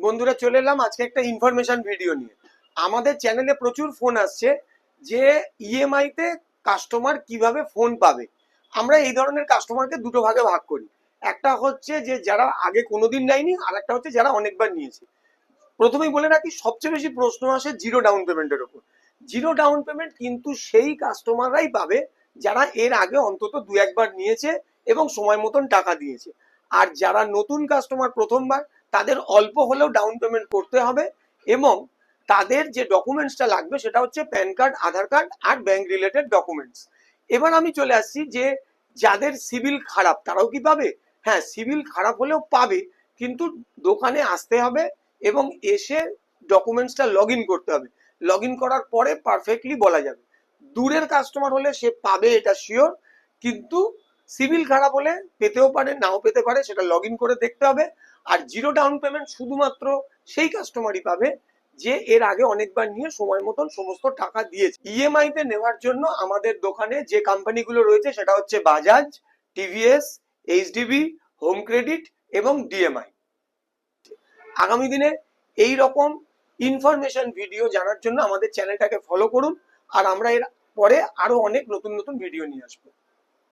বন্ধুরা চলে এলাম আজকে একটা ইনফরমেশন ভিডিও নিয়ে। আমাদের চ্যানেলে প্রচুর ফোন আসছে যে ইএমআই তে কাস্টমার কিভাবে ফোন পাবে। আমরা এই ধরনের কাস্টমারকে দুটো ভাগে ভাগ করি। একটা হচ্ছে যে যারা আগে কোনোদিন নেয়নি, আর একটা হচ্ছে যারা অনেকবার নিয়েছে। প্রথমেই বলে রাখি, সবচেয়ে বেশি প্রশ্ন আসে জিরো ডাউন পেমেন্টের উপর। জিরো ডাউন পেমেন্ট কিন্তু সেই কাস্টমাররাই পাবে যারা এর আগে অন্তত দু একবার নিয়েছে এবং সময় মতন টাকা দিয়েছে। আর যারা নতুন কাস্টমার প্রথমবার, তাদের অল্প হলেও ডাউন পেমেন্ট করতে হবে এবং তাদের যে ডকুমেন্টসটা লাগবে সেটা হচ্ছে প্যান কার্ড, আধার কার্ড আর ব্যাংক রিলেটেড ডকুমেন্টস। এবার আমি চলে আসছি যে যাদের সিভিল খারাপ তারাও কি পাবে। হ্যাঁ, সিভিল খারাপ হলেও পাবে, কিন্তু দোকানে আসতে হবে এবং এসে ডকুমেন্টসটা লগ ইন করতে হবে। লগ ইন করার পরে পারফেক্টলি বলা যাবে। দূরের কাস্টমার হলে সে পাবে, এটা শিওর, কিন্তু সিভিল খারাপ হলে পেতেও পারে, নাও পেতে পারে, সেটা লগ ইন করে দেখতে হবে। আর জিরো ডাউন পেমেন্ট শুধুমাত্র সেই কাস্টমারই পাবে যে এর আগে অনেকবার নিয়ে সময় মতন সমস্ত টাকা দিয়েছে। ইএমআই তে নেওয়ার জন্য আমাদের দোকানে যে কোম্পানিগুলো রয়েছে সেটা হচ্ছে Bajaj, TVS, HDB, home credit এবং ডিএমআই। আগামী দিনে এই রকম ইনফরমেশন ভিডিও জানার জন্য আমাদের চ্যানেলটাকে ফলো করুন, আর আমরা এর পরে আরো অনেক নতুন নতুন ভিডিও নিয়ে আসবো।